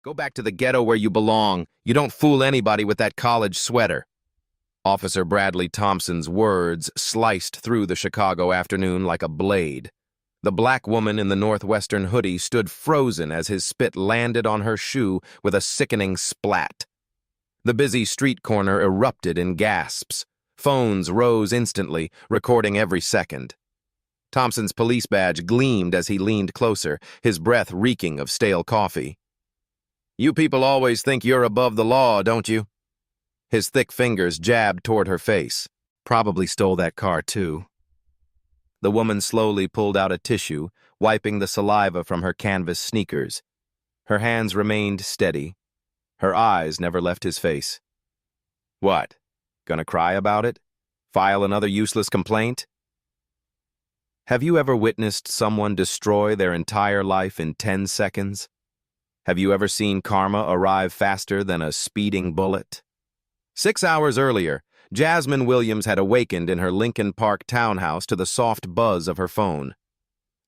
Go back to the ghetto where you belong. You don't fool anybody with that college sweater. Officer Bradley Thompson's words sliced through the Chicago afternoon like a blade. The black woman in the northwestern hoodie stood frozen as his spit landed on her shoe with a sickening splat. The busy street corner erupted in gasps. Phones rose instantly, recording every second. Thompson's police badge gleamed as he leaned closer, his breath reeking of stale coffee. "You people always think you're above the law, don't you?" His thick fingers jabbed toward her face. "Probably stole that car, too." The woman slowly pulled out a tissue, wiping the saliva from her canvas sneakers. Her hands remained steady. Her eyes never left his face. "What? Gonna cry about it? File another useless complaint?" Have you ever witnessed someone destroy their entire life in 10 seconds? Have you ever seen karma arrive faster than a speeding bullet? 6 hours earlier, Jasmine Williams had awakened in her Lincoln Park townhouse to the soft buzz of her phone.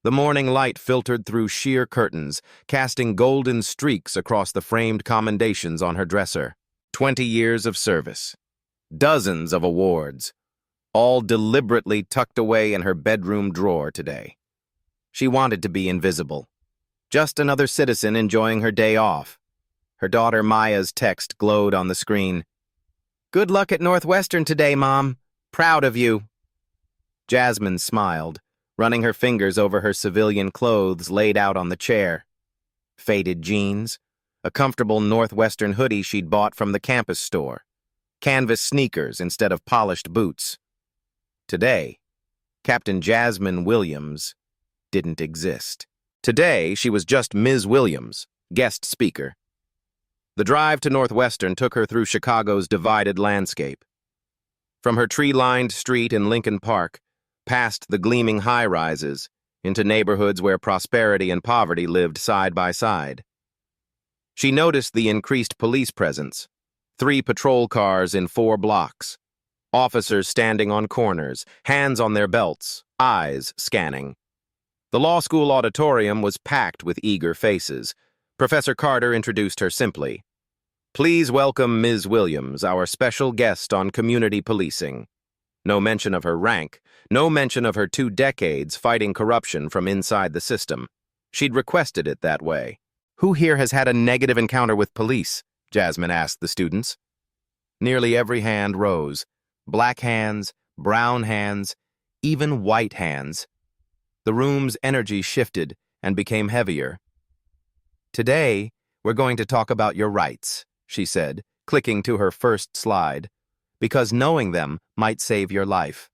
The morning light filtered through sheer curtains, casting golden streaks across the framed commendations on her dresser. 20 years of service. Dozens of awards. All deliberately tucked away in her bedroom drawer today. She wanted to be invisible. Just another citizen enjoying her day off. Her daughter Maya's text glowed on the screen. "Good luck at Northwestern today, Mom. Proud of you." Jasmine smiled, running her fingers over her civilian clothes laid out on the chair. Faded jeans, a comfortable Northwestern hoodie she'd bought from the campus store, canvas sneakers instead of polished boots. Today, Captain Jasmine Williams didn't exist. Today, she was just Ms. Williams, guest speaker. The drive to Northwestern took her through Chicago's divided landscape. From her tree-lined street in Lincoln Park, past the gleaming high-rises, into neighborhoods where prosperity and poverty lived side by side. She noticed the increased police presence, 3 patrol cars in 4 blocks. Officers standing on corners, hands on their belts, eyes scanning. The law school auditorium was packed with eager faces. Professor Carter introduced her simply. "Please welcome Ms. Williams, our special guest on community policing." No mention of her rank, no mention of her 2 decades fighting corruption from inside the system. She'd requested it that way. "Who here has had a negative encounter with police?" Jasmine asked the students. Nearly every hand rose. Black hands, brown hands, even white hands. The room's energy shifted and became heavier. "Today, we're going to talk about your rights," she said, clicking to her first slide, "because knowing them might save your life."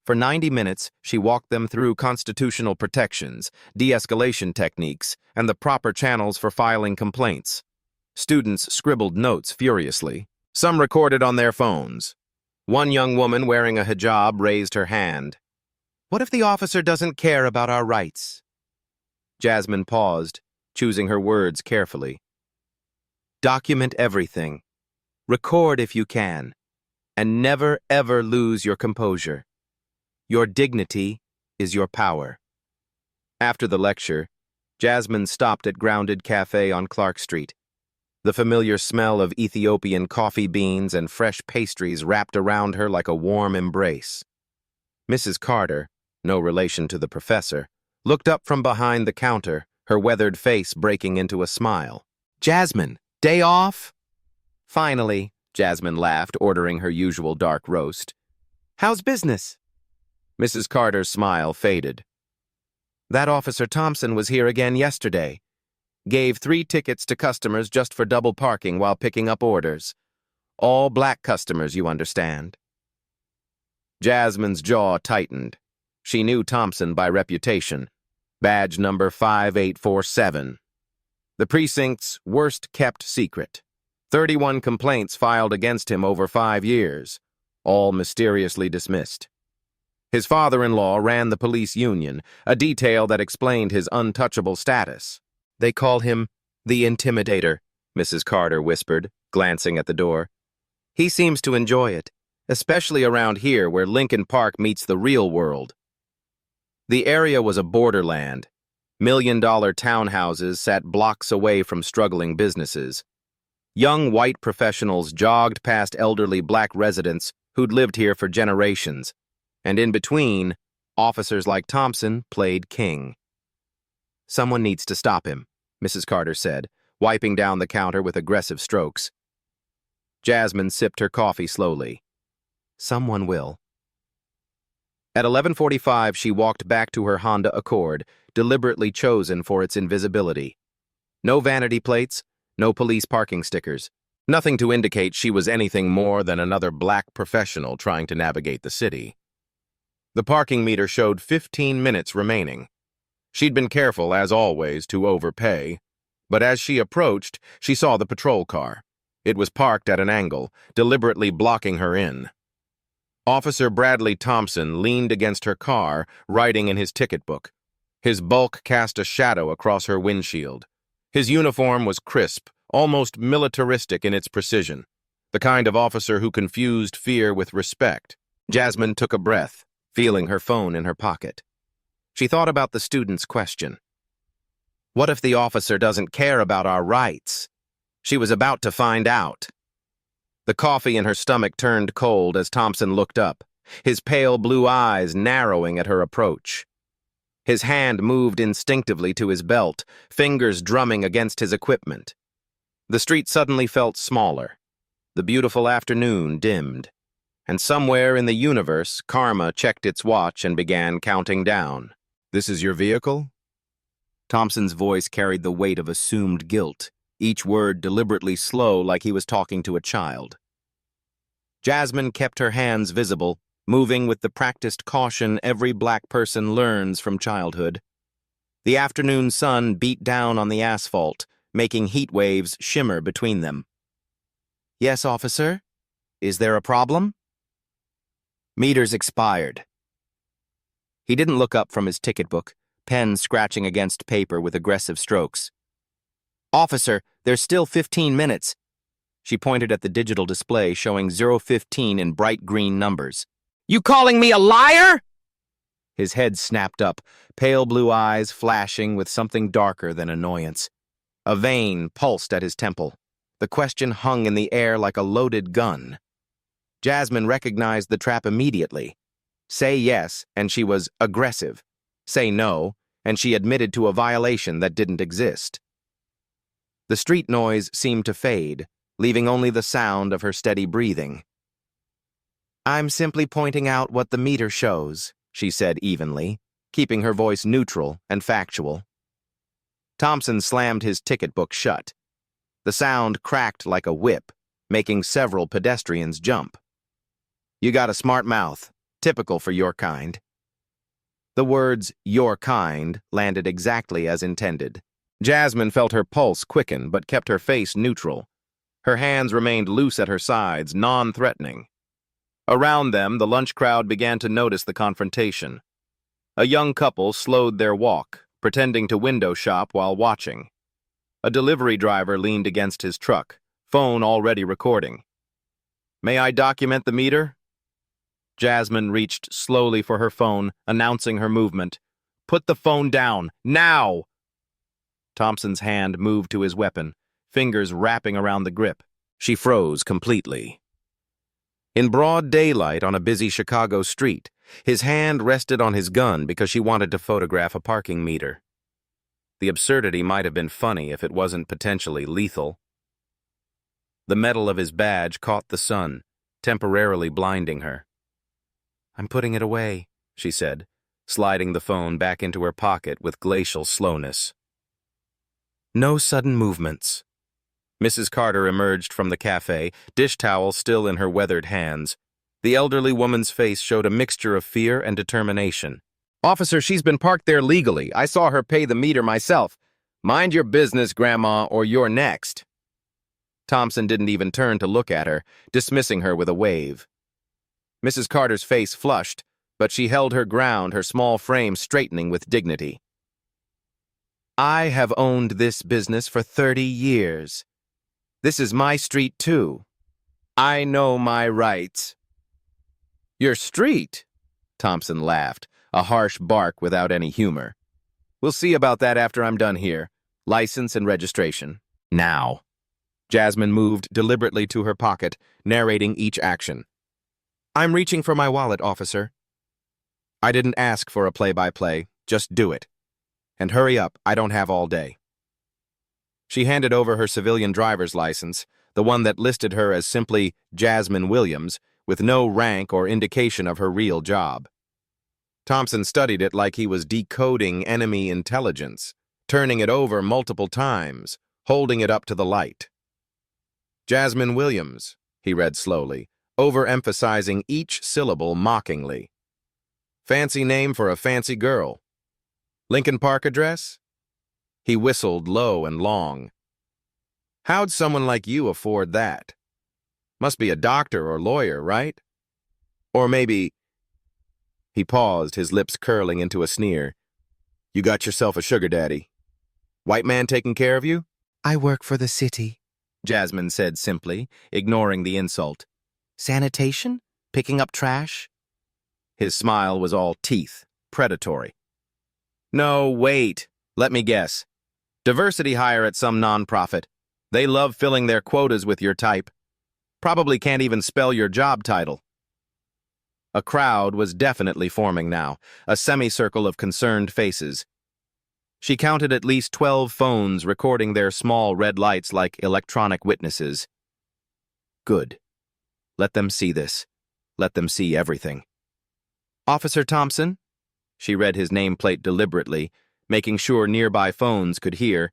For 90 minutes, she walked them through constitutional protections, de-escalation techniques, and the proper channels for filing complaints. Students scribbled notes furiously. Some recorded on their phones. One young woman wearing a hijab raised her hand. "What if the officer doesn't care about our rights?" Jasmine paused, choosing her words carefully. "Document everything. Record if you can. And never, ever lose your composure. Your dignity is your power." After the lecture, Jasmine stopped at Grounded Cafe on Clark Street. The familiar smell of Ethiopian coffee beans and fresh pastries wrapped around her like a warm embrace. Mrs. Carter, no relation to the professor, looked up from behind the counter, her weathered face breaking into a smile. "Jasmine, day off?" "Finally," Jasmine laughed, ordering her usual dark roast. "How's business?" Mrs. Carter's smile faded. "That Officer Thompson was here again yesterday. Gave 3 tickets to customers just for double parking while picking up orders. All black customers, you understand." Jasmine's jaw tightened. She knew Thompson by reputation. Badge number 5847. The precinct's worst-kept secret. 31 complaints filed against him over 5 years, all mysteriously dismissed. His father-in-law ran the police union, a detail that explained his untouchable status. "They call him the Intimidator," Mrs. Carter whispered, glancing at the door. "He seems to enjoy it, especially around here where Lincoln Park meets the real world." The area was a borderland. Million-dollar townhouses sat blocks away from struggling businesses. Young white professionals jogged past elderly black residents who'd lived here for generations, and in between, officers like Thompson played king. "Someone needs to stop him," Mrs. Carter said, wiping down the counter with aggressive strokes. Jasmine sipped her coffee slowly. "Someone will." At 11:45, she walked back to her Honda Accord, deliberately chosen for its invisibility. No vanity plates, no police parking stickers, nothing to indicate she was anything more than another black professional trying to navigate the city. The parking meter showed 15 minutes remaining. She'd been careful, as always, to overpay, but as she approached, she saw the patrol car. It was parked at an angle, deliberately blocking her in. Officer Bradley Thompson leaned against her car, writing in his ticket book. His bulk cast a shadow across her windshield. His uniform was crisp, almost militaristic in its precision, the kind of officer who confused fear with respect. Jasmine took a breath, feeling her phone in her pocket. She thought about the student's question. What if the officer doesn't care about our rights? She was about to find out. The coffee in her stomach turned cold as Thompson looked up, his pale blue eyes narrowing at her approach. His hand moved instinctively to his belt, fingers drumming against his equipment. The street suddenly felt smaller. The beautiful afternoon dimmed. And somewhere in the universe, karma checked its watch and began counting down. "This is your vehicle?" Thompson's voice carried the weight of assumed guilt, each word deliberately slow like he was talking to a child. Jasmine kept her hands visible, moving with the practiced caution every black person learns from childhood. The afternoon sun beat down on the asphalt, making heat waves shimmer between them. "Yes, officer? Is there a problem?" Meters expired. He didn't look up from his ticket book, pen scratching against paper with aggressive strokes. "Officer, there's still 15 minutes. She pointed at the digital display showing 0:15 in bright green numbers. "You calling me a liar?" His head snapped up, pale blue eyes flashing with something darker than annoyance. A vein pulsed at his temple. The question hung in the air like a loaded gun. Jasmine recognized the trap immediately. Say yes, and she was aggressive. Say no, and she admitted to a violation that didn't exist. The street noise seemed to fade, leaving only the sound of her steady breathing. "I'm simply pointing out what the meter shows," she said evenly, keeping her voice neutral and factual. Thompson slammed his ticket book shut. The sound cracked like a whip, making several pedestrians jump. "You got a smart mouth, typical for your kind." The words, "your kind," landed exactly as intended. Jasmine felt her pulse quicken but kept her face neutral. Her hands remained loose at her sides, non-threatening. Around them, the lunch crowd began to notice the confrontation. A young couple slowed their walk, pretending to window shop while watching. A delivery driver leaned against his truck, phone already recording. "May I document the meter?" Jasmine reached slowly for her phone, announcing her movement. "Put the phone down, now!" Thompson's hand moved to his weapon, fingers wrapping around the grip. She froze completely. In broad daylight on a busy Chicago street, his hand rested on his gun because she wanted to photograph a parking meter. The absurdity might have been funny if it wasn't potentially lethal. The metal of his badge caught the sun, temporarily blinding her. "I'm putting it away," she said, sliding the phone back into her pocket with glacial slowness. No sudden movements. Mrs. Carter emerged from the cafe, dish towel still in her weathered hands. The elderly woman's face showed a mixture of fear and determination. "Officer, she's been parked there legally. I saw her pay the meter myself. Mind your business, Grandma, or you're next." Thompson didn't even turn to look at her, dismissing her with a wave. Mrs. Carter's face flushed, but she held her ground, her small frame straightening with dignity. "I have owned this business for 30 years. This is my street, too. I know my rights." "Your street?" Thompson laughed, a harsh bark without any humor. We'll see about that after I'm done here. License and registration. Now. Jasmine moved deliberately to her pocket, narrating each action. I'm reaching for my wallet, officer. I didn't ask for a play-by-play. Just do it. And hurry up, I don't have all day. She handed over her civilian driver's license, the one that listed her as simply Jasmine Williams, with no rank or indication of her real job. Thompson studied it like he was decoding enemy intelligence, turning it over multiple times, holding it up to the light. Jasmine Williams, he read slowly, overemphasizing each syllable mockingly. Fancy name for a fancy girl. Lincoln Park address? He whistled low and long. How'd someone like you afford that? Must be a doctor or lawyer, right? Or maybe... He paused, his lips curling into a sneer. You got yourself a sugar daddy. White man taking care of you? I work for the city, Jasmine said simply, ignoring the insult. Sanitation? Picking up trash? His smile was all teeth, predatory. No, wait. Let me guess. Diversity hire at some nonprofit. They love filling their quotas with your type. Probably can't even spell your job title. A crowd was definitely forming now, a semicircle of concerned faces. She counted at least 12 phones recording their small red lights like electronic witnesses. Good. Let them see this. Let them see everything. Officer Thompson? She read his nameplate deliberately, making sure nearby phones could hear.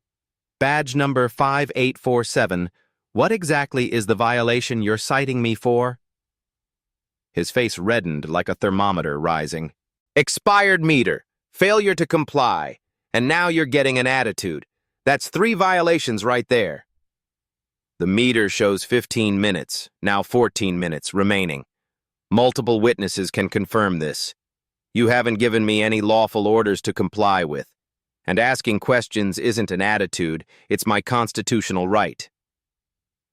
Badge number 5847. What exactly is the violation you're citing me for? His face reddened like a thermometer rising. Expired meter. Failure to comply. And now you're getting an attitude. That's 3 violations right there. The meter shows 15 minutes, now 14 minutes remaining. Multiple witnesses can confirm this. You haven't given me any lawful orders to comply with. And asking questions isn't an attitude, it's my constitutional right.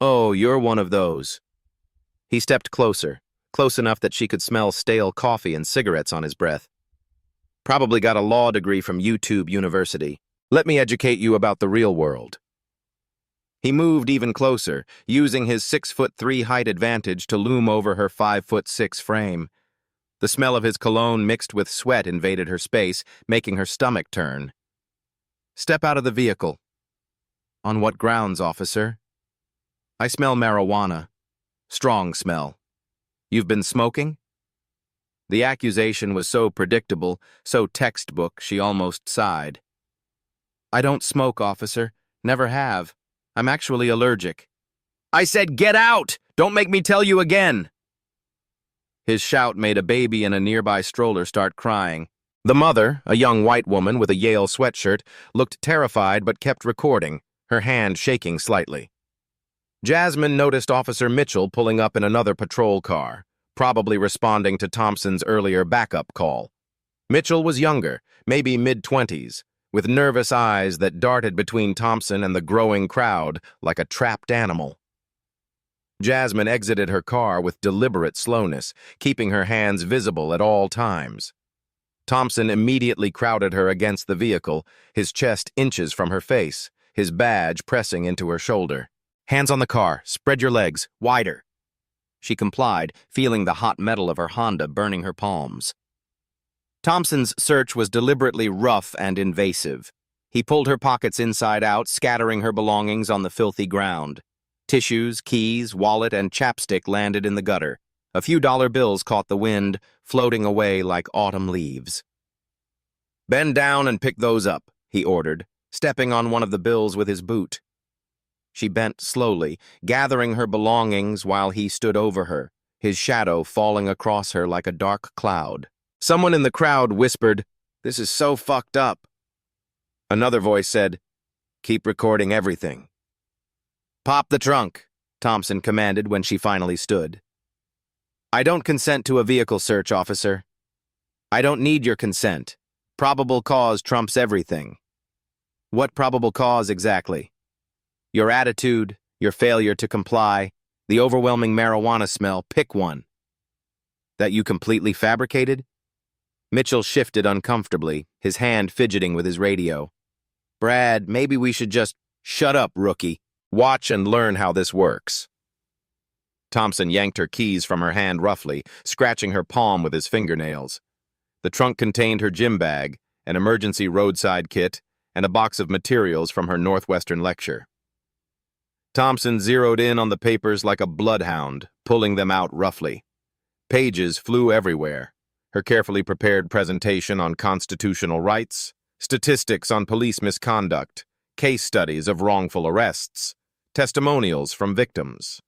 Oh, you're one of those. He stepped closer, close enough that she could smell stale coffee and cigarettes on his breath. Probably got a law degree from YouTube University. Let me educate you about the real world. He moved even closer, using his 6'3" height advantage to loom over her 5'6" frame. The smell of his cologne mixed with sweat invaded her space, making her stomach turn. Step out of the vehicle. On what grounds, officer? I smell marijuana. Strong smell. You've been smoking? The accusation was so predictable, so textbook, she almost sighed. I don't smoke, officer. Never have. I'm actually allergic. I said get out! Don't make me tell you again! His shout made a baby in a nearby stroller start crying. The mother, a young white woman with a Yale sweatshirt, looked terrified but kept recording, her hand shaking slightly. Jasmine noticed Officer Mitchell pulling up in another patrol car, probably responding to Thompson's earlier backup call. Mitchell was younger, maybe mid-20s, with nervous eyes that darted between Thompson and the growing crowd like a trapped animal. Jasmine exited her car with deliberate slowness, keeping her hands visible at all times. Thompson immediately crowded her against the vehicle, his chest inches from her face, his badge pressing into her shoulder. Hands on the car, spread your legs, wider. She complied, feeling the hot metal of her Honda burning her palms. Thompson's search was deliberately rough and invasive. He pulled her pockets inside out, scattering her belongings on the filthy ground. Tissues, keys, wallet, and chapstick landed in the gutter. A few dollar bills caught the wind, floating away like autumn leaves. Bend down and pick those up, he ordered, stepping on one of the bills with his boot. She bent slowly, gathering her belongings while he stood over her, his shadow falling across her like a dark cloud. Someone in the crowd whispered, "This is so fucked up." Another voice said, "Keep recording everything." "Pop the trunk," Thompson commanded when she finally stood. "I don't consent to a vehicle search, officer. I don't need your consent. Probable cause trumps everything." "What probable cause exactly?" "Your attitude, your failure to comply, the overwhelming marijuana smell, pick one." "That you completely fabricated?" Mitchell shifted uncomfortably, his hand fidgeting with his radio. Brad, maybe we should just shut up, rookie. Watch and learn how this works. Thompson yanked her keys from her hand roughly, scratching her palm with his fingernails. The trunk contained her gym bag, an emergency roadside kit, and a box of materials from her Northwestern lecture. Thompson zeroed in on the papers like a bloodhound, pulling them out roughly. Pages flew everywhere. Her carefully prepared presentation on constitutional rights, statistics on police misconduct, case studies of wrongful arrests, testimonials from victims.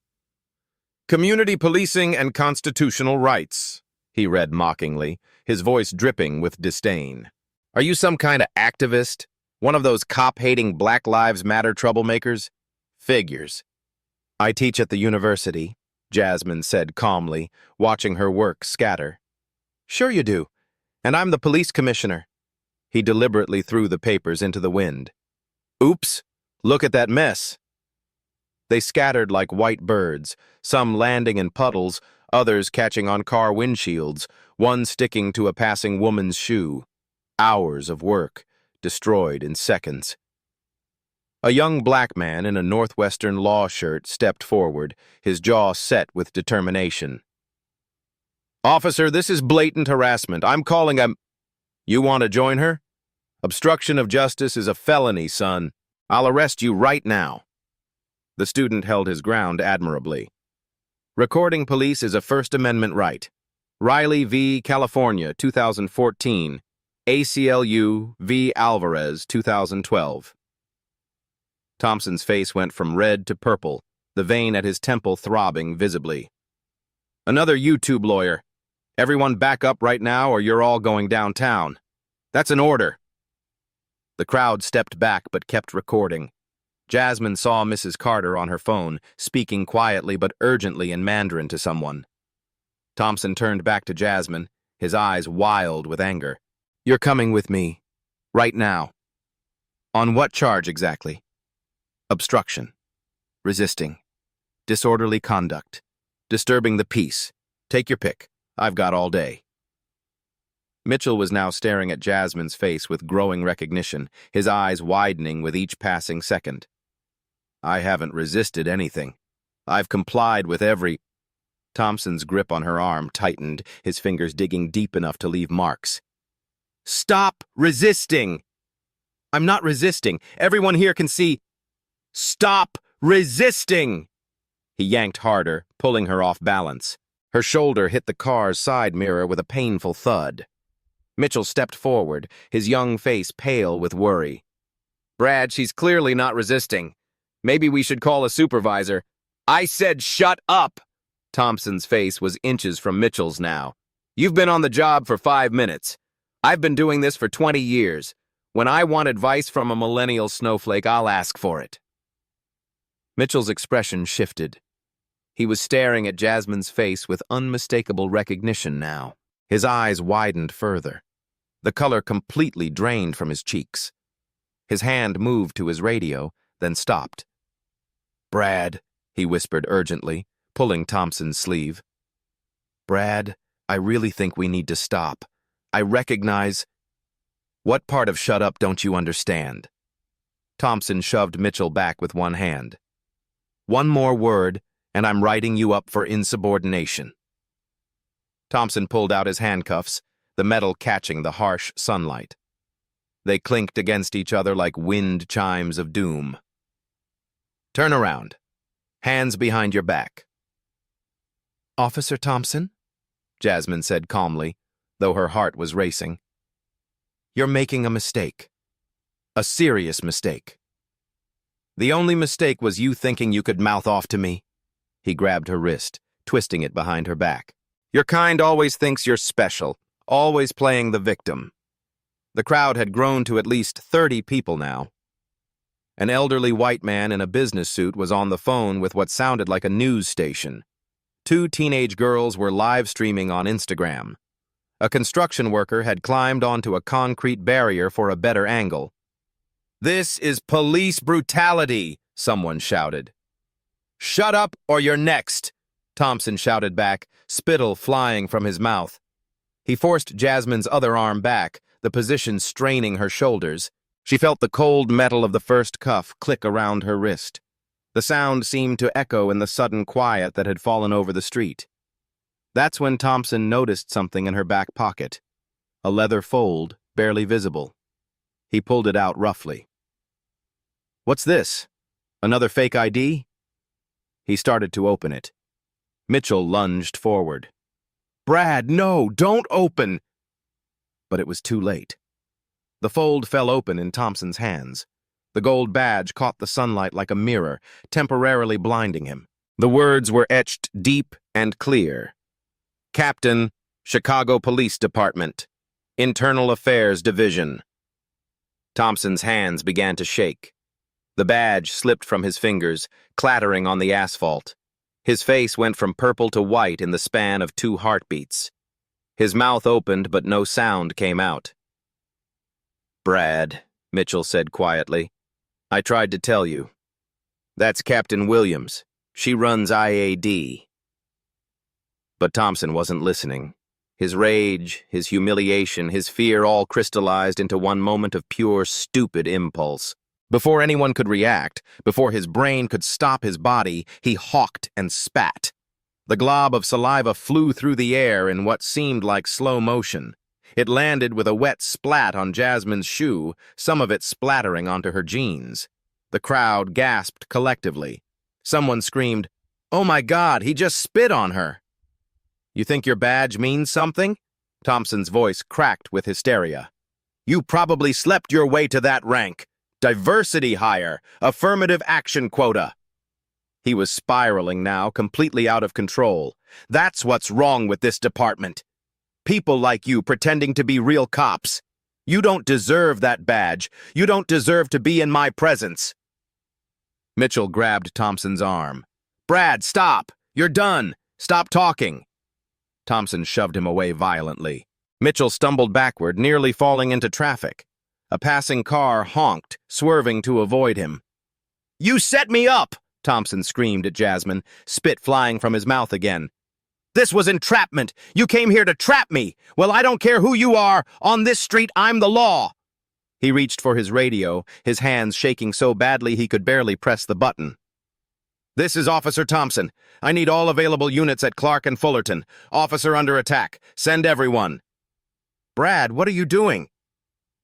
Community policing and constitutional rights, he read mockingly, his voice dripping with disdain. Are you some kind of activist? One of those cop-hating Black Lives Matter troublemakers? Figures. I teach at the university, Jasmine said calmly, watching her work scatter. Sure you do. And I'm the police commissioner. He deliberately threw the papers into the wind. Oops, look at that mess. They scattered like white birds, some landing in puddles, others catching on car windshields, one sticking to a passing woman's shoe. Hours of work, destroyed in seconds. A young black man in a Northwestern law shirt stepped forward, his jaw set with determination. Officer, this is blatant harassment. I'm calling a... You want to join her? Obstruction of justice is a felony, son. I'll arrest you right now. The student held his ground admirably. Recording police is a First Amendment right. Riley v. California, 2014. ACLU v. Alvarez, 2012. Thompson's face went from red to purple, the vein at his temple throbbing visibly. Another YouTube lawyer. Everyone back up right now or you're all going downtown. That's an order. The crowd stepped back but kept recording. Jasmine saw Mrs. Carter on her phone, speaking quietly but urgently in Mandarin to someone. Thompson turned back to Jasmine, his eyes wild with anger. You're coming with me. Right now. On what charge exactly? Obstruction. Resisting. Disorderly conduct. Disturbing the peace. Take your pick. I've got all day. Mitchell was now staring at Jasmine's face with growing recognition, his eyes widening with each passing second. I haven't resisted anything. I've complied with every... Thompson's grip on her arm tightened, his fingers digging deep enough to leave marks. Stop resisting! I'm not resisting. Everyone here can see... Stop resisting! He yanked harder, pulling her off balance. Her shoulder hit the car's side mirror with a painful thud. Mitchell stepped forward, his young face pale with worry. Brad, she's clearly not resisting. Maybe we should call a supervisor. I said shut up! Thompson's face was inches from Mitchell's now. You've been on the job for 5 minutes. I've been doing this for 20 years. When I want advice from a millennial snowflake, I'll ask for it. Mitchell's expression shifted. He was staring at Jasmine's face with unmistakable recognition now. His eyes widened further. The color completely drained from his cheeks. His hand moved to his radio, then stopped. Brad, he whispered urgently, pulling Thompson's sleeve. Brad, I really think we need to stop. I recognize... What part of shut up don't you understand? Thompson shoved Mitchell back with one hand. One more word, and I'm writing you up for insubordination. Thompson pulled out his handcuffs, the metal catching the harsh sunlight. They clinked against each other like wind chimes of doom. Turn around. Hands behind your back. Officer Thompson? Jasmine said calmly, though her heart was racing. You're making a mistake. A serious mistake. The only mistake was you thinking you could mouth off to me. He grabbed her wrist, twisting it behind her back. Your kind always thinks you're special, always playing the victim. The crowd had grown to at least 30 people now. An elderly white man in a business suit was on the phone with what sounded like a news station. 2 teenage girls were live streaming on Instagram. A construction worker had climbed onto a concrete barrier for a better angle. This is police brutality, someone shouted. Shut up or you're next, Thompson shouted back, spittle flying from his mouth. He forced Jasmine's other arm back, the position straining her shoulders. She felt the cold metal of the first cuff click around her wrist. The sound seemed to echo in the sudden quiet that had fallen over the street. That's when Thompson noticed something in her back pocket. A leather fold, barely visible. He pulled it out roughly. "What's this? Another fake ID?" He started to open it. Mitchell lunged forward. "Brad, no, don't open!" But it was too late. The fold fell open in Thompson's hands. The gold badge caught the sunlight like a mirror, temporarily blinding him. The words were etched deep and clear. Captain, Chicago Police Department, Internal Affairs Division. Thompson's hands began to shake. The badge slipped from his fingers, clattering on the asphalt. His face went from purple to white in the span of 2 heartbeats. His mouth opened, but no sound came out. "Brad," Mitchell said quietly, "I tried to tell you. That's Captain Williams. She runs IAD." But Thompson wasn't listening. His rage, his humiliation, his fear all crystallized into one moment of pure, stupid impulse. Before anyone could react, before his brain could stop his body, he hawked and spat. The glob of saliva flew through the air in what seemed like slow motion. It landed with a wet splat on Jasmine's shoe, some of it splattering onto her jeans. The crowd gasped collectively. Someone screamed, "Oh my God, he just spit on her!" "You think your badge means something?" Thompson's voice cracked with hysteria. "You probably slept your way to that rank. Diversity hire, affirmative action quota." He was spiraling now, completely out of control. "That's what's wrong with this department. People like you pretending to be real cops. You don't deserve that badge. You don't deserve to be in my presence." Mitchell grabbed Thompson's arm. "Brad, stop! You're done! Stop talking!" Thompson shoved him away violently. Mitchell stumbled backward, nearly falling into traffic. A passing car honked, swerving to avoid him. "You set me up!" Thompson screamed at Jasmine, spit flying from his mouth again. "This was entrapment! You came here to trap me! Well, I don't care who you are! On this street, I'm the law!" He reached for his radio, his hands shaking so badly he could barely press the button. "This is Officer Thompson. I need all available units at Clark and Fullerton. Officer under attack. Send everyone." "Brad, what are you doing?"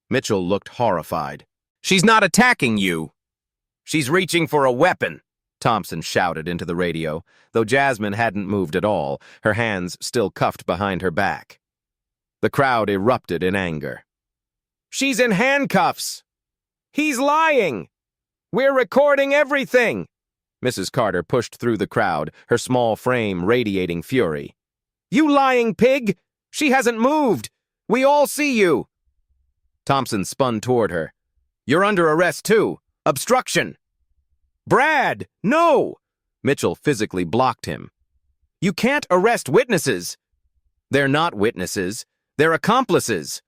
Mitchell looked horrified. "She's not attacking you. She's reaching for a weapon," Thompson shouted into the radio, though Jasmine hadn't moved at all, her hands still cuffed behind her back. The crowd erupted in anger. "She's in handcuffs! He's lying! We're recording everything!" Mrs. Carter pushed through the crowd, her small frame radiating fury. "You lying pig! She hasn't moved! We all see you!" Thompson spun toward her. "You're under arrest, too. Obstruction!" "Brad, no!" Mitchell physically blocked him. "You can't arrest witnesses." "They're not witnesses. They're accomplices."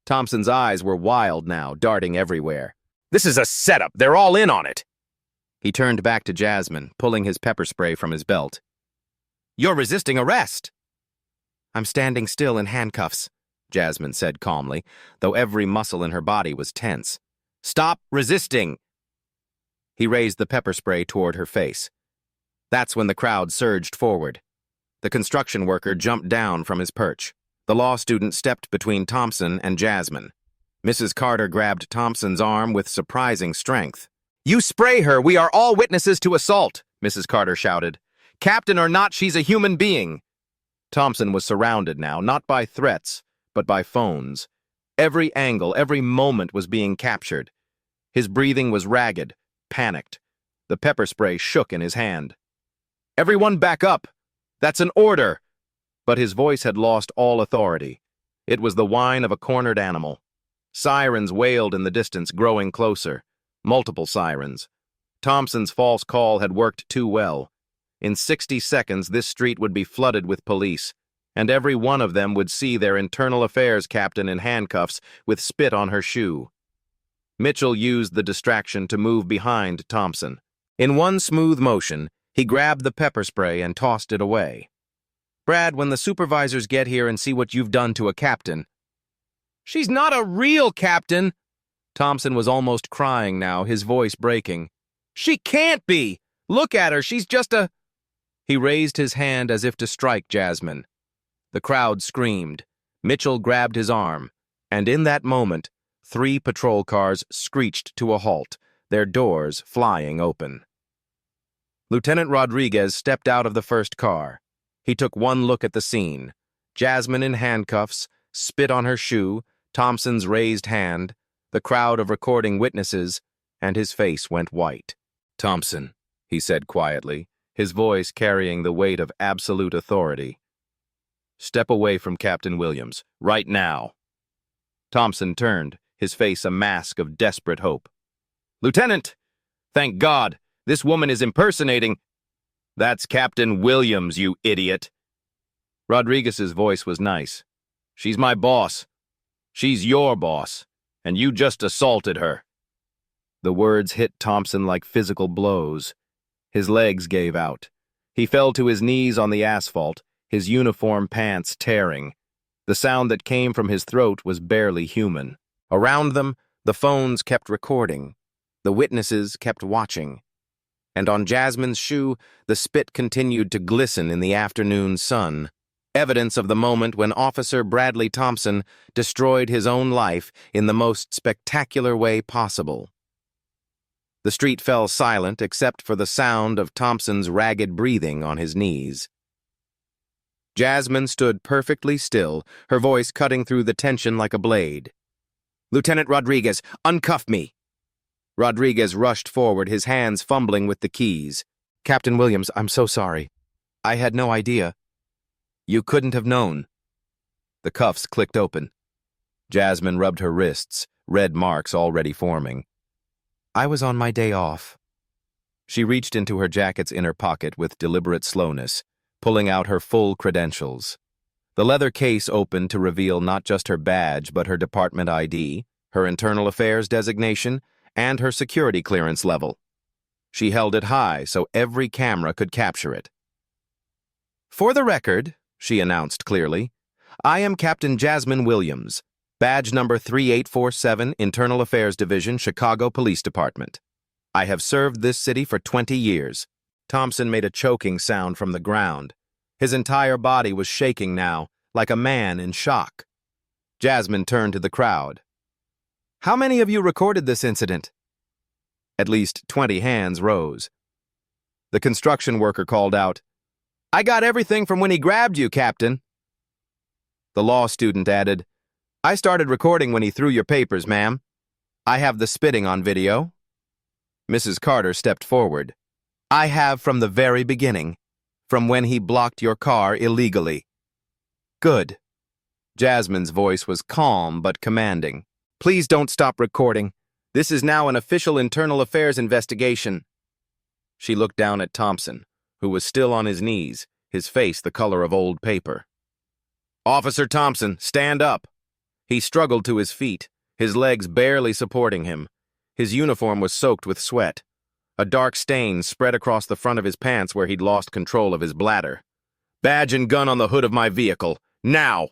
Thompson's eyes were wild now, darting everywhere. "This is a setup. They're all in on it." He turned back to Jasmine, pulling his pepper spray from his belt. "You're resisting arrest." "I'm standing still in handcuffs," Jasmine said calmly, though every muscle in her body was tense. "Stop resisting." He raised the pepper spray toward her face. That's when the crowd surged forward. The construction worker jumped down from his perch. The law student stepped between Thompson and Jasmine. Mrs. Carter grabbed Thompson's arm with surprising strength. "You spray her! We are all witnesses to assault!" Mrs. Carter shouted. "Captain or not, she's a human being!" Thompson was surrounded now, not by threats, but by phones. Every angle, every moment was being captured. His breathing was ragged, panicked. The pepper spray shook in his hand. "Everyone back up! That's an order!" But his voice had lost all authority. It was the whine of a cornered animal. Sirens wailed in the distance, growing closer. Multiple sirens. Thompson's false call had worked too well. In 60 seconds, this street would be flooded with police, and every one of them would see their internal affairs captain in handcuffs with spit on her shoe. Mitchell used the distraction to move behind Thompson. In one smooth motion, he grabbed the pepper spray and tossed it away. Brad, when the supervisors get here and see what you've done to a captain. She's not a real captain! Thompson was almost crying now, his voice breaking. She can't be! Look at her, she's just a... He raised his hand as if to strike Jasmine. The crowd screamed. Mitchell grabbed his arm, and in that moment, 3 patrol cars screeched to a halt, their doors flying open. Lieutenant Rodriguez stepped out of the first car. He took one look at the scene. Jasmine in handcuffs, spit on her shoe, Thompson's raised hand, the crowd of recording witnesses, and his face went white. "Thompson," he said quietly, his voice carrying the weight of absolute authority. "Step away from Captain Williams, right now." Thompson turned, his face a mask of desperate hope. "Lieutenant! Thank God! This woman is impersonating—" "That's Captain Williams, you idiot!" Rodriguez's voice was nice. "She's my boss. She's your boss, and you just assaulted her." The words hit Thompson like physical blows. His legs gave out. He fell to his knees on the asphalt, his uniform pants tearing. The sound that came from his throat was barely human. Around them, the phones kept recording. The witnesses kept watching. And on Jasmine's shoe, the spit continued to glisten in the afternoon sun. Evidence of the moment when Officer Bradley Thompson destroyed his own life in the most spectacular way possible. The street fell silent except for the sound of Thompson's ragged breathing on his knees. Jasmine stood perfectly still, her voice cutting through the tension like a blade. "Lieutenant Rodriguez, uncuff me!" Rodriguez rushed forward, his hands fumbling with the keys. "Captain Williams, I'm so sorry. I had no idea." "You couldn't have known." The cuffs clicked open. Jasmine rubbed her wrists, red marks already forming. "I was on my day off." She reached into her jacket's inner pocket with deliberate slowness, pulling out her full credentials. The leather case opened to reveal not just her badge but her department ID, her internal affairs designation, and her security clearance level. She held it high so every camera could capture it. "For the record," she announced clearly, "I am Captain Jasmine Williams, badge number 3847, Internal Affairs Division, Chicago Police Department. I have served this city for 20 years. Thompson made a choking sound from the ground. His entire body was shaking now, like a man in shock. Jasmine turned to the crowd. "How many of you recorded this incident?" At least 20 hands rose. The construction worker called out, "I got everything from when he grabbed you, Captain." The law student added, "I started recording when he threw your papers, ma'am. I have the spitting on video." Mrs. Carter stepped forward. "I have from the very beginning, from when he blocked your car illegally." "Good." Jasmine's voice was calm but commanding. "Please don't stop recording. This is now an official internal affairs investigation." She looked down at Thompson, who was still on his knees, his face the color of old paper. "Officer Thompson, stand up." He struggled to his feet, his legs barely supporting him. His uniform was soaked with sweat. A dark stain spread across the front of his pants where he'd lost control of his bladder. "Badge and gun on the hood of my vehicle. Now!"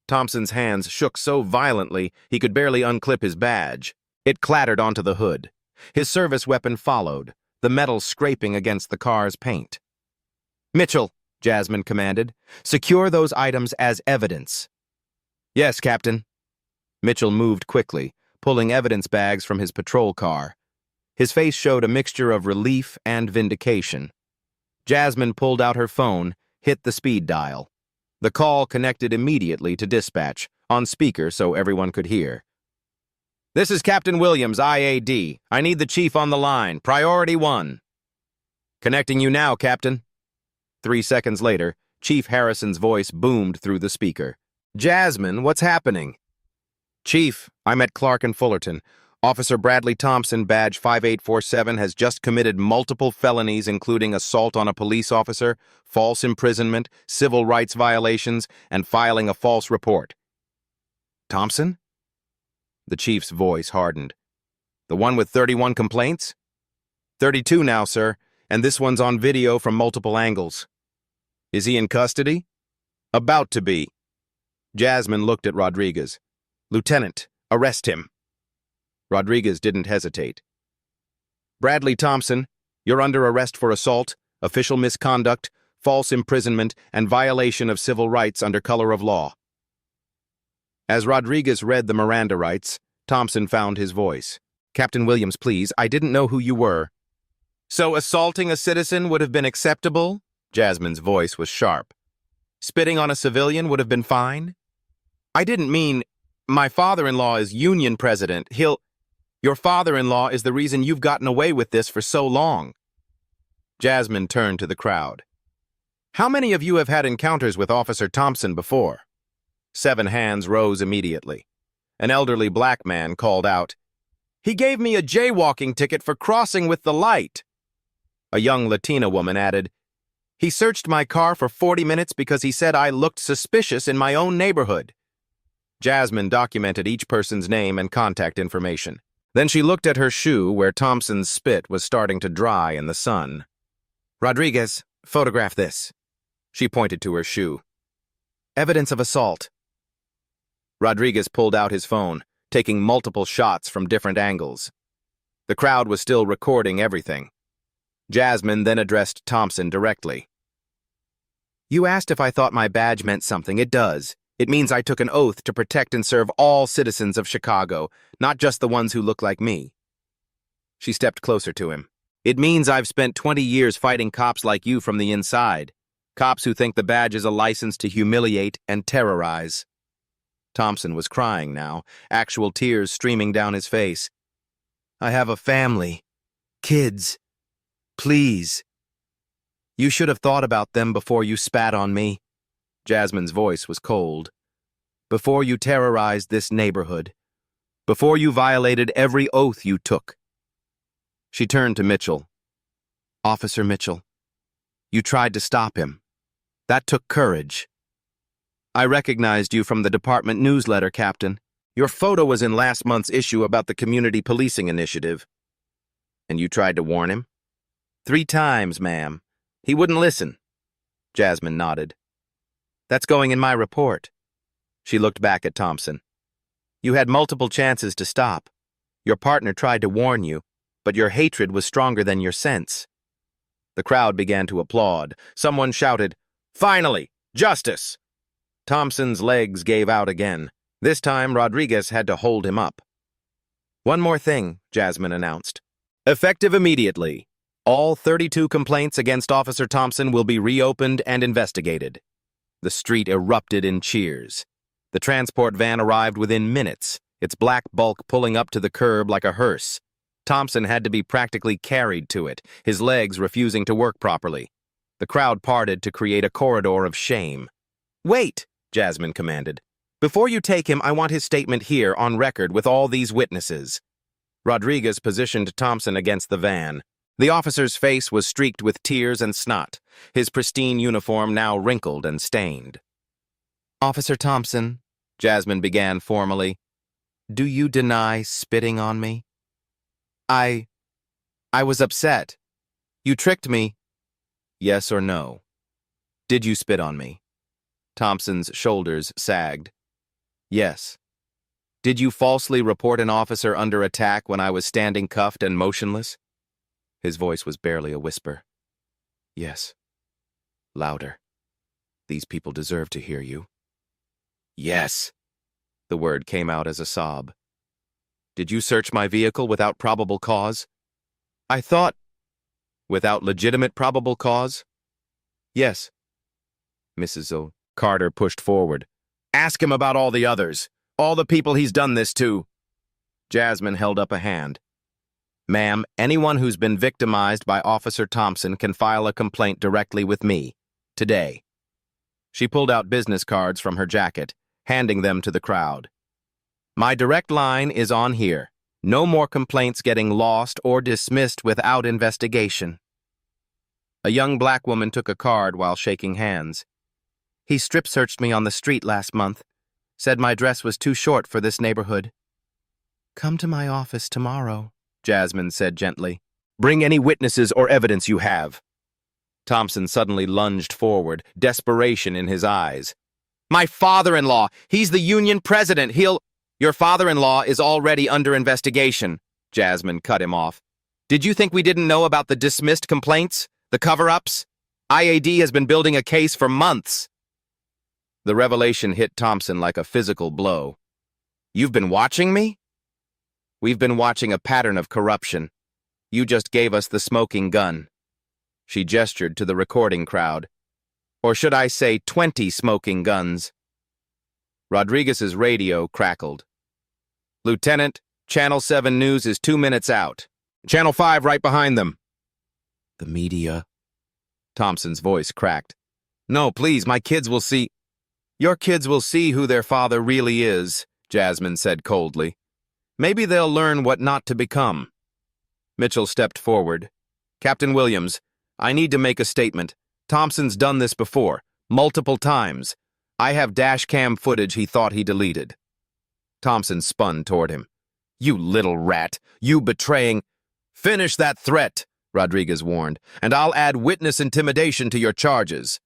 Thompson's hands shook so violently he could barely unclip his badge. It clattered onto the hood. His service weapon followed, the metal scraping against the car's paint. "Mitchell," Jasmine commanded, "secure those items as evidence." "Yes, Captain." Mitchell moved quickly, pulling evidence bags from his patrol car. His face showed a mixture of relief and vindication. Jasmine pulled out her phone, hit the speed dial. The call connected immediately to dispatch, on speaker so everyone could hear. "This is Captain Williams, IAD. I need the chief on the line. Priority 1. "Connecting you now, Captain." 3 seconds later, Chief Harrison's voice boomed through the speaker. "Jasmine, what's happening?" "Chief, I'm at Clark and Fullerton. Officer Bradley Thompson, badge 5847, has just committed multiple felonies including assault on a police officer, false imprisonment, civil rights violations, and filing a false report." "Thompson?" The chief's voice hardened. "The one with 31 complaints?" 32 now, sir, and this one's on video from multiple angles." Is he in custody? About to be. Jasmine looked at Rodriguez. Lieutenant, arrest him. Rodriguez didn't hesitate. Bradley Thompson, you're under arrest for assault, official misconduct, false imprisonment, and violation of civil rights under color of law. As Rodriguez read the Miranda rights, Thompson found his voice. Captain Williams, please, I didn't know who you were. So assaulting a citizen would have been acceptable? Jasmine's voice was sharp. Spitting on a civilian would have been fine? I didn't mean, my father-in-law is union president. Your father-in-law is the reason you've gotten away with this for so long. Jasmine turned to the crowd. How many of you have had encounters with Officer Thompson before? 7 hands rose immediately. An elderly black man called out, He gave me a jaywalking ticket for crossing with the light. A young Latina woman added, He searched my car for 40 minutes because he said I looked suspicious in my own neighborhood. Jasmine documented each person's name and contact information. Then she looked at her shoe where Thompson's spit was starting to dry in the sun. Rodriguez, photograph this. She pointed to her shoe. Evidence of assault. Rodriguez pulled out his phone, taking multiple shots from different angles. The crowd was still recording everything. Jasmine then addressed Thompson directly. You asked if I thought my badge meant something. It does. It means I took an oath to protect and serve all citizens of Chicago, not just the ones who look like me. She stepped closer to him. It means I've spent 20 years fighting cops like you from the inside. Cops who think the badge is a license to humiliate and terrorize. Thompson was crying now, actual tears streaming down his face. I have a family. Kids. Please. You should have thought about them before you spat on me. Jasmine's voice was cold. Before you terrorized this neighborhood. Before you violated every oath you took. She turned to Mitchell. Officer Mitchell, you tried to stop him. That took courage. I recognized you from the department newsletter, Captain. Your photo was in last month's issue about the community policing initiative. And you tried to warn him? 3 times, ma'am. He wouldn't listen. Jasmine nodded. That's going in my report. She looked back at Thompson. You had multiple chances to stop. Your partner tried to warn you, but your hatred was stronger than your sense. The crowd began to applaud. Someone shouted, Finally! Justice! Thompson's legs gave out again. This time, Rodriguez had to hold him up. One more thing, Jasmine announced. Effective immediately. All 32 complaints against Officer Thompson will be reopened and investigated. The street erupted in cheers. The transport van arrived within minutes, its black bulk pulling up to the curb like a hearse. Thompson had to be practically carried to it, his legs refusing to work properly. The crowd parted to create a corridor of shame. Wait, Jasmine commanded. Before you take him, I want his statement here on record with all these witnesses. Rodriguez positioned Thompson against the van. The officer's face was streaked with tears and snot, his pristine uniform now wrinkled and stained. Officer Thompson, Jasmine began formally, do you deny spitting on me? I was upset. You tricked me. Yes or no? Did you spit on me? Thompson's shoulders sagged. Yes. Did you falsely report an officer under attack when I was standing cuffed and motionless? His voice was barely a whisper. Yes. Louder. These people deserve to hear you. Yes. The word came out as a sob. Did you search my vehicle without probable cause? I thought... Without legitimate probable cause? Yes. Mrs. Carter pushed forward. Ask him about all the others. All the people he's done this to. Jasmine held up a hand. Ma'am, anyone who's been victimized by Officer Thompson can file a complaint directly with me. Today. She pulled out business cards from her jacket, handing them to the crowd. My direct line is on here. No more complaints getting lost or dismissed without investigation. A young black woman took a card while shaking hands. He strip-searched me on the street last month. Said my dress was too short for this neighborhood. Come to my office tomorrow, Jasmine said gently. Bring any witnesses or evidence you have. Thompson suddenly lunged forward, desperation in his eyes. My father-in-law! He's the union president! Your father-in-law is already under investigation, Jasmine cut him off. Did you think we didn't know about the dismissed complaints? The cover-ups? IAD has been building a case for months. The revelation hit Thompson like a physical blow. You've been watching me? We've been watching a pattern of corruption. You just gave us the smoking gun. She gestured to the recording crowd. Or should I say 20 smoking guns? Rodriguez's radio crackled. Lieutenant, Channel 7 News is 2 minutes out. Channel 5 right behind them. The media. Thompson's voice cracked. No, please, my kids will see. Your kids will see who their father really is, Jasmine said coldly. Maybe they'll learn what not to become. Mitchell stepped forward. Captain Williams, I need to make a statement. Thompson's done this before, multiple times. I have dash cam footage he thought he deleted. Thompson spun toward him. You little rat, you betraying. Finish that threat, Rodriguez warned, and I'll add witness intimidation to your charges.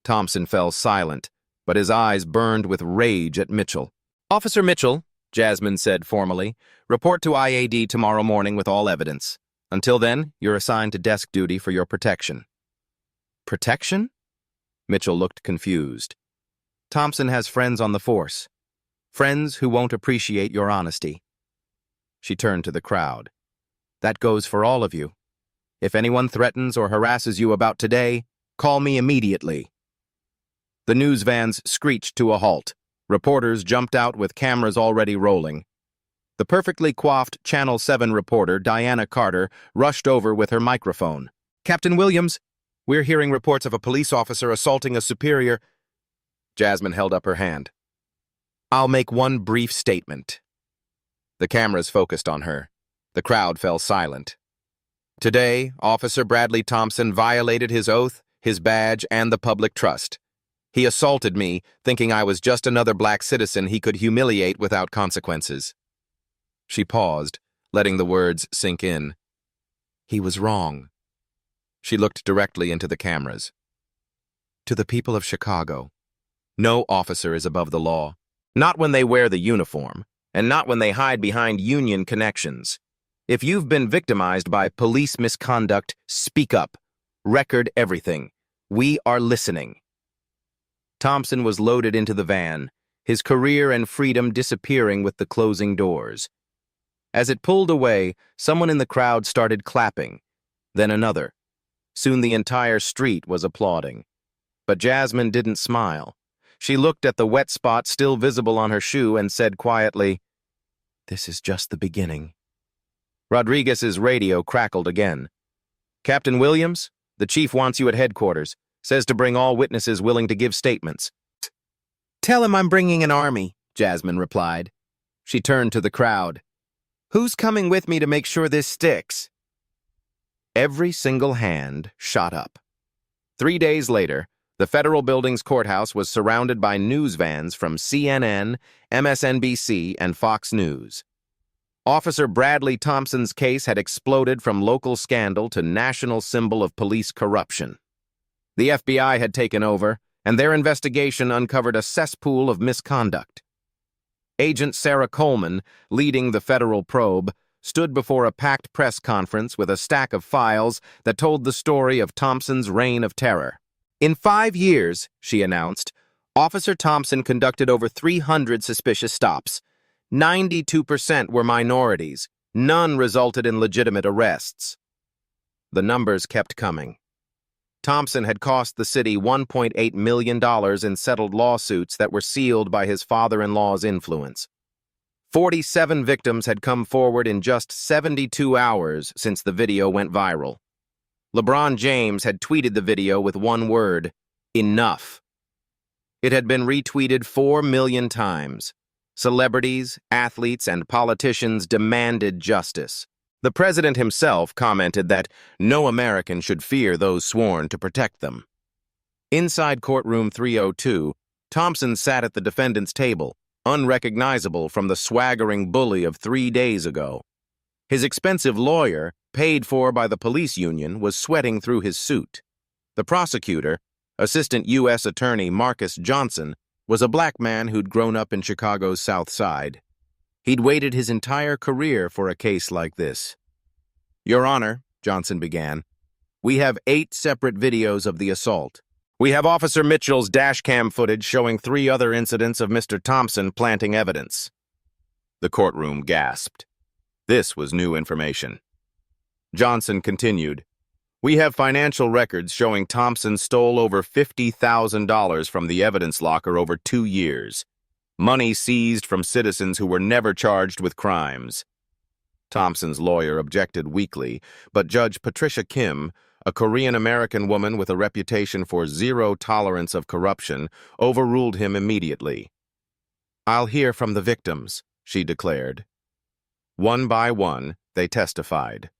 Thompson fell silent, but his eyes burned with rage at Mitchell. Officer Mitchell, Jasmine said formally, report to IAD tomorrow morning with all evidence. Until then, you're assigned to desk duty for your protection. Protection? Mitchell looked confused. Thompson has friends on the force. Friends who won't appreciate your honesty. She turned to the crowd. That goes for all of you. If anyone threatens or harasses you about today, call me immediately. The news vans screeched to a halt. Reporters jumped out with cameras already rolling. The perfectly coiffed Channel 7 reporter, Diana Carter, rushed over with her microphone. Captain Williams, we're hearing reports of a police officer assaulting a superior. Jasmine held up her hand. I'll make one brief statement. The cameras focused on her. The crowd fell silent. Today, Officer Bradley Thompson violated his oath, his badge, and the public trust. He assaulted me, thinking I was just another black citizen he could humiliate without consequences. She paused, letting the words sink in. He was wrong. She looked directly into the cameras. To the people of Chicago, no officer is above the law. Not when they wear the uniform, and not when they hide behind union connections. If you've been victimized by police misconduct, speak up. Record everything. We are listening. Thompson was loaded into the van, his career and freedom disappearing with the closing doors. As it pulled away, someone in the crowd started clapping, then another. Soon the entire street was applauding. But Jasmine didn't smile. She looked at the wet spot still visible on her shoe and said quietly, "This is just the beginning." Rodriguez's radio crackled again. Captain Williams, the chief wants you at headquarters. Says to bring all witnesses willing to give statements. Tell him I'm bringing an army, Jasmine replied. She turned to the crowd. Who's coming with me to make sure this sticks? Every single hand shot up. 3 days later, the federal building's courthouse was surrounded by news vans from CNN, MSNBC, and Fox News. Officer Bradley Thompson's case had exploded from local scandal to national symbol of police corruption. The FBI had taken over, and their investigation uncovered a cesspool of misconduct. Agent Sarah Coleman, leading the federal probe, stood before a packed press conference with a stack of files that told the story of Thompson's reign of terror. In 5 years, she announced, Officer Thompson conducted over 300 suspicious stops. 92% were minorities. None resulted in legitimate arrests. The numbers kept coming. Thompson had cost the city $1.8 million in settled lawsuits that were sealed by his father-in-law's influence. 47 victims had come forward in just 72 hours since the video went viral. LeBron James had tweeted the video with one word, enough. It had been retweeted 4 million times. Celebrities, athletes, and politicians demanded justice. The president himself commented that no American should fear those sworn to protect them. Inside courtroom 302, Thompson sat at the defendant's table, unrecognizable from the swaggering bully of 3 days ago. His expensive lawyer, paid for by the police union, was sweating through his suit. The prosecutor, Assistant U.S. Attorney Marcus Johnson, was a black man who'd grown up in Chicago's South Side. He'd waited his entire career for a case like this. "Your Honor," Johnson began, "we have 8 separate videos of the assault. We have Officer Mitchell's dashcam footage showing 3 other incidents of Mr. Thompson planting evidence." The courtroom gasped. This was new information. Johnson continued, "We have financial records showing Thompson stole over $50,000 from the evidence locker over 2 years. Money seized from citizens who were never charged with crimes." Thompson's lawyer objected weakly, but Judge Patricia Kim, a Korean-American woman with a reputation for zero tolerance of corruption, overruled him immediately. "I'll hear from the victims," she declared. One by one, they testified.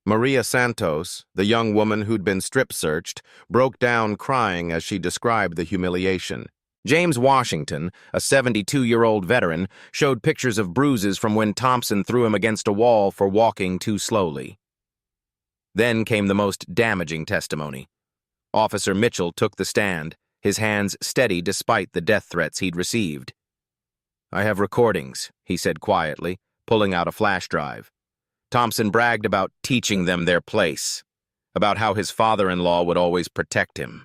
Maria Santos, the young woman who'd been strip-searched, broke down crying as she described the humiliation. James Washington, a 72-year-old veteran, showed pictures of bruises from when Thompson threw him against a wall for walking too slowly. Then came the most damaging testimony. Officer Mitchell took the stand, his hands steady despite the death threats he'd received. "I have recordings," he said quietly, pulling out a flash drive. Thompson bragged about teaching them their place, about how his father-in-law would always protect him.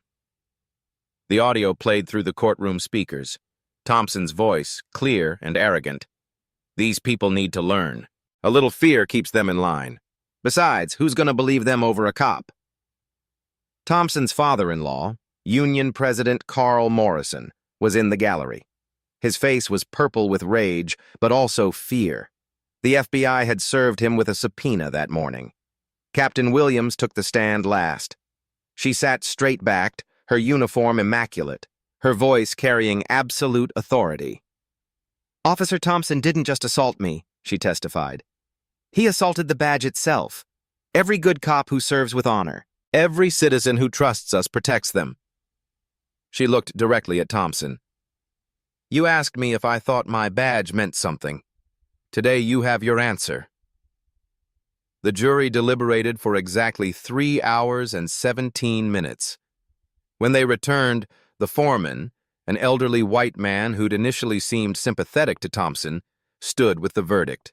The audio played through the courtroom speakers. Thompson's voice, clear and arrogant. "These people need to learn. A little fear keeps them in line. Besides, who's going to believe them over a cop?" Thompson's father-in-law, Union President Carl Morrison, was in the gallery. His face was purple with rage, but also fear. The FBI had served him with a subpoena that morning. Captain Williams took the stand last. She sat straight-backed, her uniform immaculate, her voice carrying absolute authority. "Officer Thompson didn't just assault me," she testified. "He assaulted the badge itself. Every good cop who serves with honor, every citizen who trusts us protects them." She looked directly at Thompson. "You asked me if I thought my badge meant something. Today you have your answer." The jury deliberated for exactly 3 hours and 17 minutes. When they returned, the foreman, an elderly white man who'd initially seemed sympathetic to Thompson, stood with the verdict.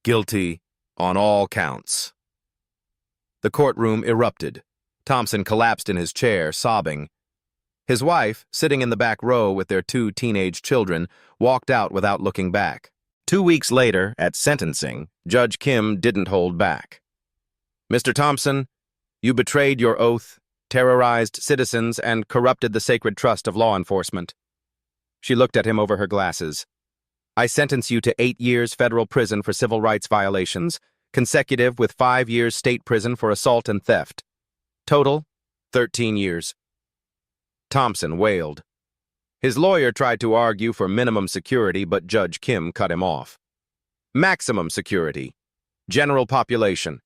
"Guilty on all counts." The courtroom erupted. Thompson collapsed in his chair, sobbing. His wife, sitting in the back row with their 2 teenage children, walked out without looking back. 2 weeks later, at sentencing, Judge Kim didn't hold back. "Mr. Thompson, you betrayed your oath, terrorized citizens, and corrupted the sacred trust of law enforcement." She looked at him over her glasses. "I sentence you to 8 years federal prison for civil rights violations, consecutive with 5 years state prison for assault and theft. Total, 13 years. Thompson wailed. His lawyer tried to argue for minimum security, but Judge Kim cut him off. "Maximum security. General population.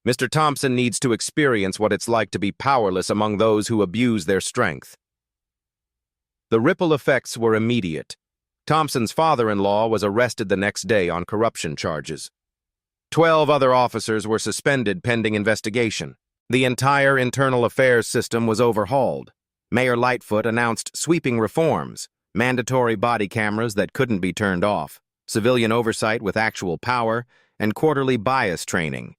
Mr. Thompson needs to experience what it's like to be powerless among those who abuse their strength." The ripple effects were immediate. Thompson's father-in-law was arrested the next day on corruption charges. 12 other officers were suspended pending investigation. The entire internal affairs system was overhauled. Mayor Lightfoot announced sweeping reforms, mandatory body cameras that couldn't be turned off, civilian oversight with actual power, and quarterly bias training.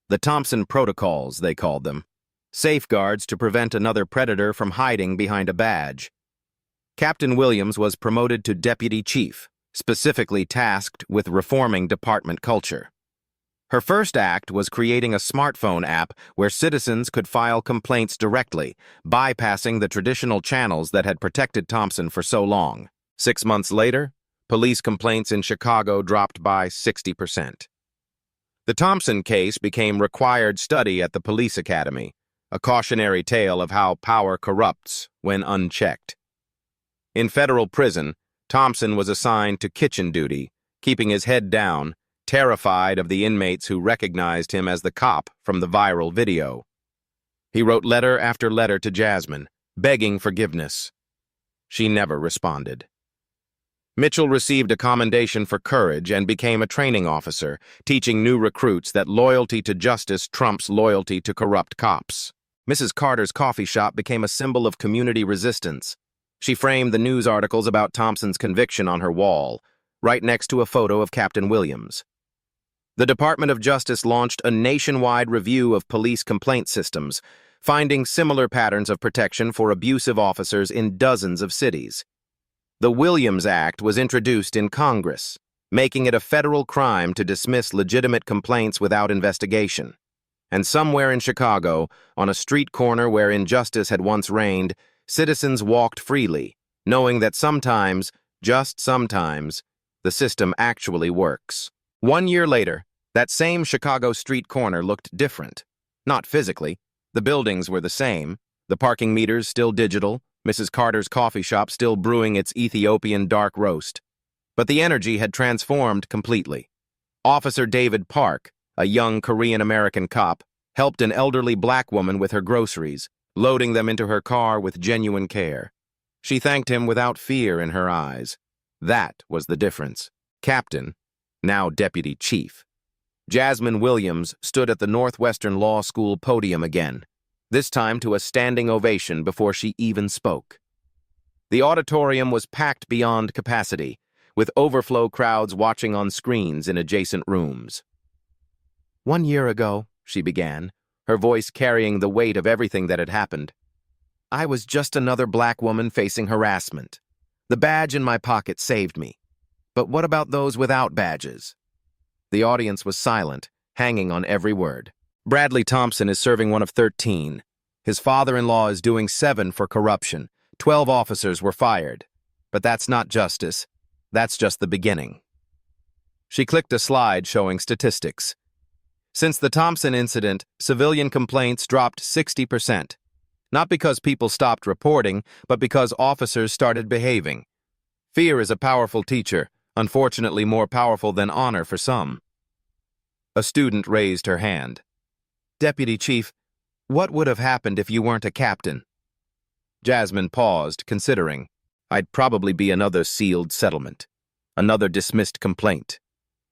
The Thompson Protocols, they called them. Safeguards to prevent another predator from hiding behind a badge. Captain Williams was promoted to deputy chief, specifically tasked with reforming department culture. Her first act was creating a smartphone app where citizens could file complaints directly, bypassing the traditional channels that had protected Thompson for so long. 6 months later, police complaints in Chicago dropped by 60%. The Thompson case became required study at the police academy, a cautionary tale of how power corrupts when unchecked. In federal prison, Thompson was assigned to kitchen duty, keeping his head down, terrified of the inmates who recognized him as the cop from the viral video. He wrote letter after letter to Jasmine, begging forgiveness. She never responded. Mitchell received a commendation for courage and became a training officer, teaching new recruits that loyalty to justice trumps loyalty to corrupt cops. Mrs. Carter's coffee shop became a symbol of community resistance. She framed the news articles about Thompson's conviction on her wall, right next to a photo of Captain Williams. The Department of Justice launched a nationwide review of police complaint systems, finding similar patterns of protection for abusive officers in dozens of cities. The Williams Act was introduced in Congress, making it a federal crime to dismiss legitimate complaints without investigation. And somewhere in Chicago, on a street corner where injustice had once reigned, citizens walked freely, knowing that sometimes, just sometimes, the system actually works. 1 year later, that same Chicago street corner looked different. Not physically. The buildings were the same, the parking meters still digital, Mrs. Carter's coffee shop still brewing its Ethiopian dark roast. But the energy had transformed completely. Officer David Park, a young Korean-American cop, helped an elderly black woman with her groceries, loading them into her car with genuine care. She thanked him without fear in her eyes. That was the difference. Captain, now Deputy Chief. Jasmine Williams stood at the Northwestern Law School podium again, this time to a standing ovation before she even spoke. The auditorium was packed beyond capacity, with overflow crowds watching on screens in adjacent rooms. 1 year ago, she began, her voice carrying the weight of everything that had happened, I was just another black woman facing harassment. The badge in my pocket saved me. But what about those without badges? The audience was silent, hanging on every word. Bradley Thompson is serving one of 13. His father-in-law is doing 7 for corruption. 12 officers were fired. But that's not justice. That's just the beginning. She clicked a slide showing statistics. Since the Thompson incident, civilian complaints dropped 60%. Not because people stopped reporting, but because officers started behaving. Fear is a powerful teacher, unfortunately more powerful than honor for some. A student raised her hand. Deputy Chief, what would have happened if you weren't a captain? Jasmine paused, considering. I'd probably be another sealed settlement, another dismissed complaint,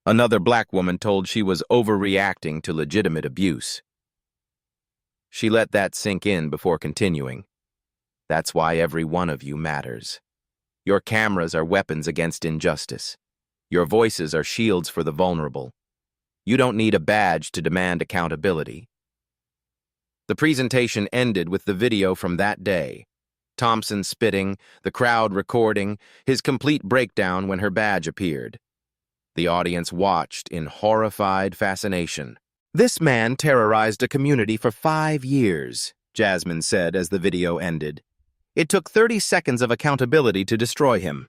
another black woman told she was overreacting to legitimate abuse. She let that sink in before continuing. That's why every one of you matters. Your cameras are weapons against injustice. Your voices are shields for the vulnerable. You don't need a badge to demand accountability. The presentation ended with the video from that day. Thompson spitting, the crowd recording, his complete breakdown when her badge appeared. The audience watched in horrified fascination. This man terrorized a community for 5 years, Jasmine said as the video ended. It took 30 seconds of accountability to destroy him.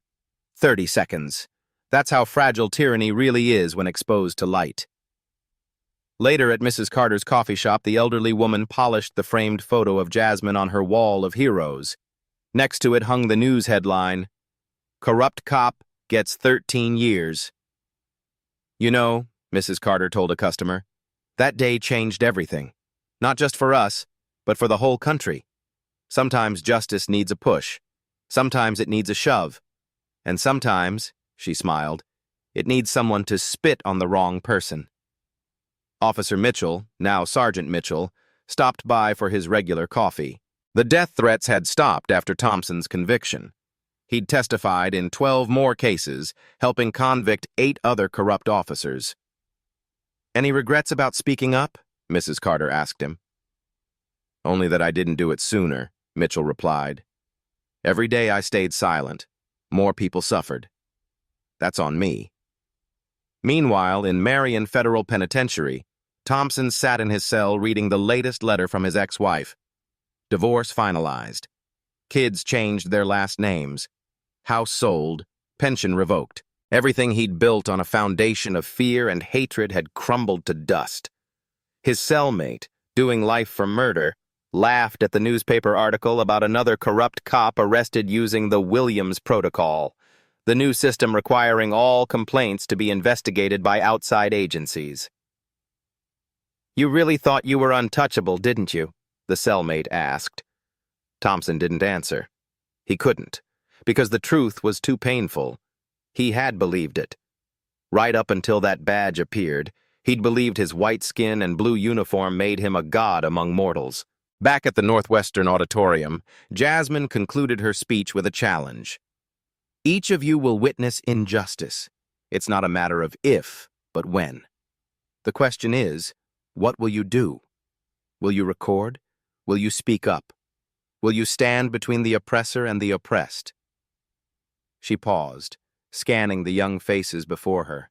30 seconds. That's how fragile tyranny really is when exposed to light. Later at Mrs. Carter's coffee shop, the elderly woman polished the framed photo of Jasmine on her wall of heroes. Next to it hung the news headline, Corrupt Cop Gets 13 Years. You know, Mrs. Carter told a customer, that day changed everything. Not just for us, but for the whole country. Sometimes justice needs a push. Sometimes it needs a shove. And sometimes, she smiled, it needs someone to spit on the wrong person. Officer Mitchell, now Sergeant Mitchell, stopped by for his regular coffee. The death threats had stopped after Thompson's conviction. He'd testified in 12 more cases, helping convict 8 other corrupt officers. Any regrets about speaking up? Mrs. Carter asked him. Only that I didn't do it sooner, Mitchell replied. Every day I stayed silent. More people suffered. That's on me. Meanwhile, in Marion Federal Penitentiary, Thompson sat in his cell reading the latest letter from his ex-wife. Divorce finalized. Kids changed their last names. House sold. Pension revoked. Everything he'd built on a foundation of fear and hatred had crumbled to dust. His cellmate, doing life for murder, laughed at the newspaper article about another corrupt cop arrested using the Williams Protocol, the new system requiring all complaints to be investigated by outside agencies. You really thought you were untouchable, didn't you? The cellmate asked. Thompson didn't answer. He couldn't, because the truth was too painful. He had believed it. Right up until that badge appeared, he'd believed his white skin and blue uniform made him a god among mortals. Back at the Northwestern Auditorium, Jasmine concluded her speech with a challenge. Each of you will witness injustice. It's not a matter of if, but when. The question is, what will you do? Will you record? Will you speak up? Will you stand between the oppressor and the oppressed? She paused, scanning the young faces before her.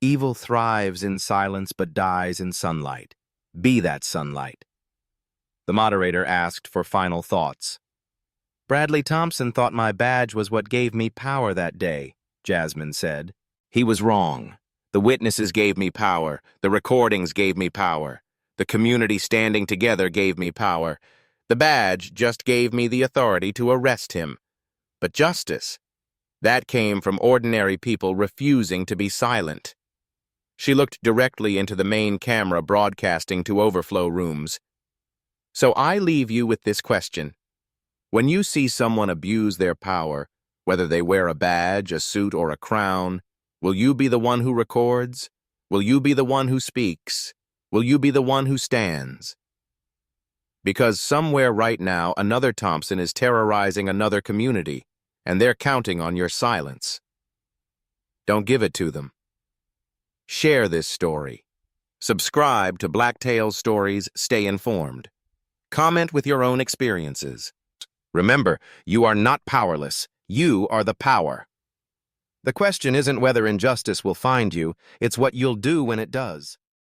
Evil thrives in silence but dies in sunlight. Be that sunlight. The moderator asked for final thoughts. Bradley Thompson thought my badge was what gave me power that day, Jasmine said. He was wrong. The witnesses gave me power. The recordings gave me power. The community standing together gave me power. The badge just gave me the authority to arrest him. But justice, that came from ordinary people refusing to be silent. She looked directly into the main camera broadcasting to overflow rooms. So I leave you with this question. When you see someone abuse their power, whether they wear a badge, a suit, or a crown, will you be the one who records? Will you be the one who speaks? Will you be the one who stands? Because somewhere right now, another Thompson is terrorizing another community, and they're counting on your silence. Don't give it to them. Share this story. Subscribe to Black Tales Stories. Stay informed. Comment with your own experiences. Remember, you are not powerless. You are the power. The question isn't whether injustice will find you, it's what you'll do when it does.